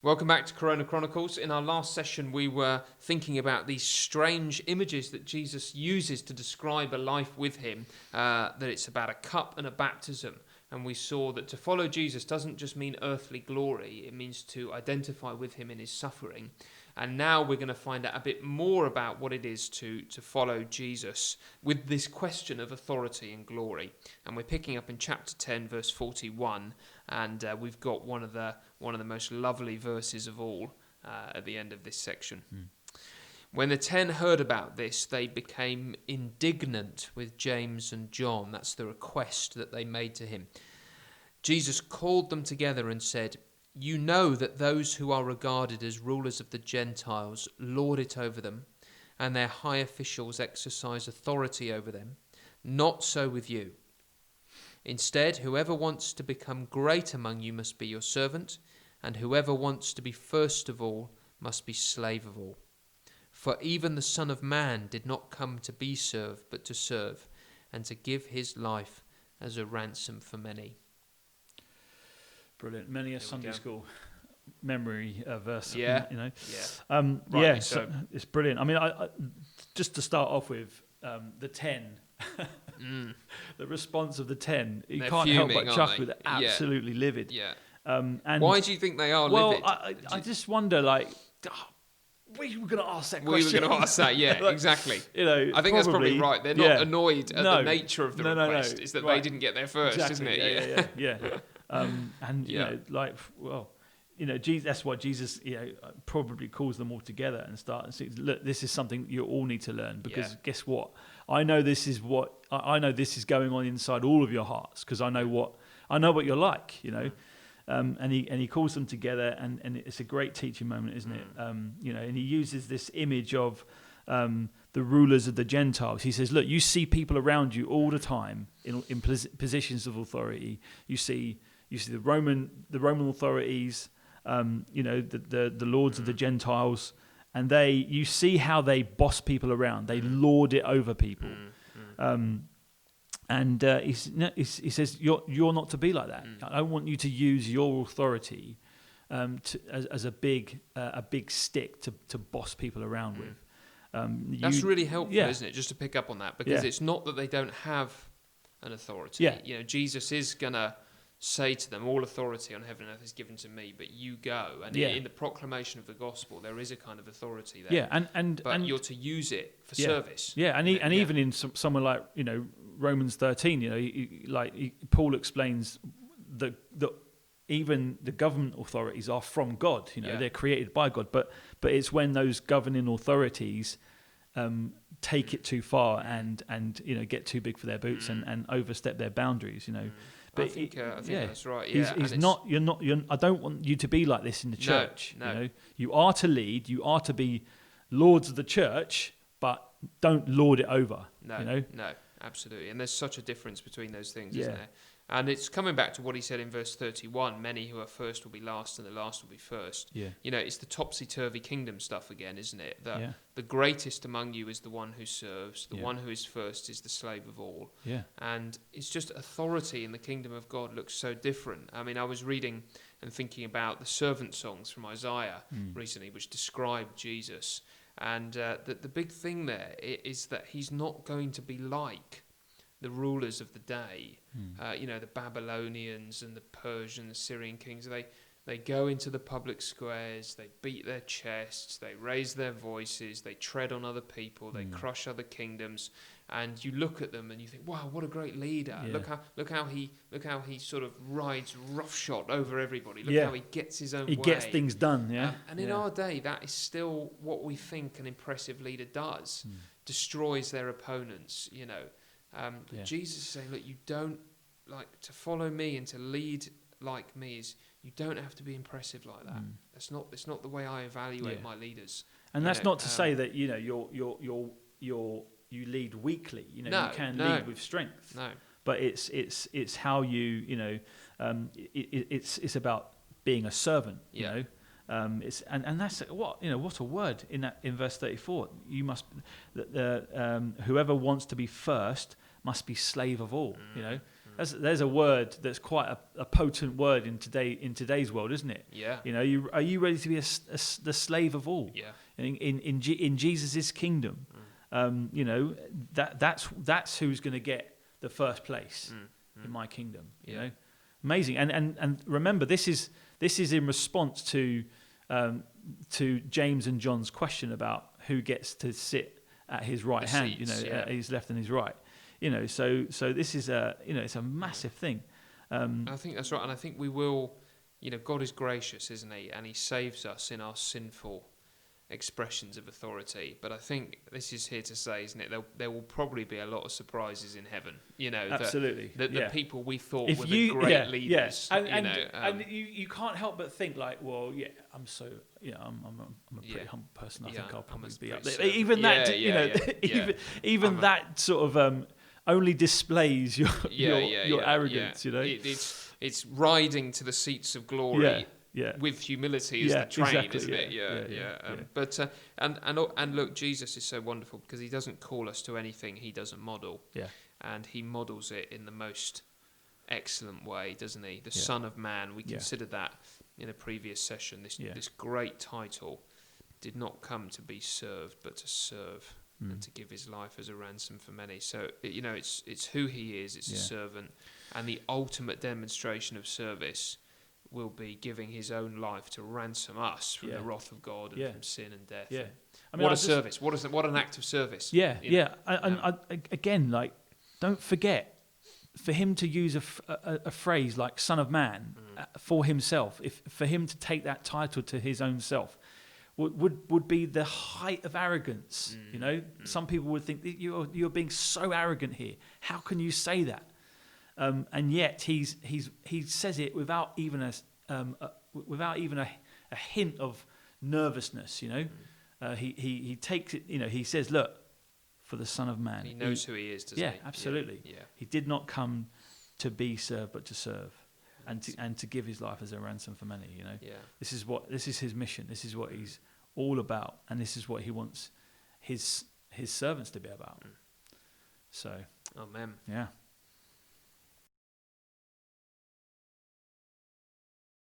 Welcome back to Chronicles. In our last session, we were thinking about these strange images that Jesus uses to describe a life with him, that it's about a cup and a baptism. And we saw that to follow Jesus doesn't just mean earthly glory, it means to identify with him in his suffering. And now we're going to find out a bit more about what it is to follow Jesus with this question of authority and glory. And we're picking up in chapter 10, verse 41, and we've got one of the most lovely verses of all at the end of this section. When the 10 heard about this, they became indignant with James and John. That's the request that they made to him. Jesus called them together and said, "You know that those who are regarded as rulers of the Gentiles lord it over them, and their high officials exercise authority over them. Not so with you. Instead, whoever wants to become great among you must be your servant, and whoever wants to be first of all must be slave of all. For even the Son of Man did not come to be served, but to serve, and to give his life as a ransom for many." Brilliant. Many a Sunday school memory verse. Yeah. You know. Yeah. Yeah. So. It's brilliant. I mean, I just to start off with the 10. The response of the 10. You They're can't fuming, help but chuckle. They're absolutely livid. Yeah. And why do you think they are livid? I just wonder, we were going to ask that question. We were going to ask that, yeah, exactly. You know, I think that's probably right. They're not annoyed at the nature of the request. It's that they didn't get there first, exactly. isn't it? Yeah. And you know, Jesus, that's why Jesus, probably calls them all together and says, look, this is something you all need to learn, because guess what? I know this is going on inside all of your hearts, because I know what you're like, you know. And he calls them together, and it's a great teaching moment, isn't it? And he uses this image of the rulers of the Gentiles. He says, look, you see people around you all the time in positions of authority. You see the Roman authorities, the lords of the Gentiles, and you see how they boss people around. They lord it over people. And he says, you're not to be like that. I want you to use your authority as a big stick to boss people around with. That's really helpful, isn't it? Just to pick up on that, because it's not that they don't have an authority. Yeah. Jesus is gonna say to them, "All authority on heaven and earth is given to me, but you go." And in the proclamation of the gospel, there is a kind of authority there. Yeah, but you're to use it for service. Yeah, even in somewhere like Romans 13, Paul explains that even the government authorities are from God. They're created by God, but it's when those governing authorities take it too far and get too big for their boots and overstep their boundaries. But I think that's right. I don't want you to be like this in the church. No. You are to lead. You are to be lords of the church, but don't lord it over. No, absolutely. And there's such a difference between those things, isn't there? And it's coming back to what he said in verse 31, many who are first will be last and the last will be first. Yeah. It's the Topsy Turvy kingdom stuff again, isn't it? The greatest among you is the one who serves. The one who is first is the slave of all. Yeah. And it's just authority in the kingdom of God looks so different. I mean, I was reading and thinking about the servant songs from Isaiah recently, which describe Jesus. And the big thing there is that he's not going to be like the rulers of the day, the Babylonians and the Persian, the Syrian kings. They go into the public squares, they beat their chests, they raise their voices, they tread on other people, they crush other kingdoms, and you look at them and you think, wow, what a great leader! Yeah. Look how he sort of rides roughshod over everybody. Look how he gets his own way. He gets things done. Yeah. And in our day, that is still what we think an impressive leader does: destroys their opponents. Jesus is saying, look, you don't to follow me and to lead like me is you don't have to be impressive like that. It's not the way I evaluate my leaders. And that's not to say that you lead weakly. You can lead with strength. No, but it's how you it's about being a servant. It's and that's what a word in verse 34. You must whoever wants to be first must be slave of all. There's a word that's quite a potent word in today's world, isn't it? Yeah. Are you ready to be the slave of all? Yeah. In Jesus' kingdom, that's who's going to get the first place in my kingdom. You know, amazing. And remember, this is in response to James and John's question about who gets to sit at his right hand. Seats, at his left and his right. So this is it's a massive thing. I think that's right, and I think we will. God is gracious, isn't He? And He saves us in our sinful expressions of authority. But I think this is here to say, isn't it? There will probably be a lot of surprises in heaven. Absolutely. That the people we thought if were the great leaders. And you can't help but think like, well, I'm a pretty humble person. I think I'll probably be up there. Even that, even that sort of only displays your arrogance. It's riding to the seats of glory. With humility as the train, exactly, isn't it? But look, Jesus is so wonderful because He doesn't call us to anything He doesn't model. And He models it in the most excellent way, doesn't He? The Son of Man. We considered that in a previous session. This great title did not come to be served, but to serve and to give His life as a ransom for many. So it's who He is. It's a servant, and the ultimate demonstration of service will be giving His own life to ransom us from the wrath of God and from sin and death. Service! What an act of service! Again, don't forget, for Him to use a phrase like "Son of Man" for Himself, for Him to take that title to His own self, would be the height of arrogance. Some people would think that you're being so arrogant here. How can you say that? And yet he says it without even a hint of nervousness. He takes it. He says, "Look, for the Son of Man." He knows who He is, doesn't he? Yeah, absolutely. Yeah. He did not come to be served, but to serve, and to give His life as a ransom for many. This is His mission. This is what He's all about, and this is what He wants His servants to be about. So, amen. Yeah.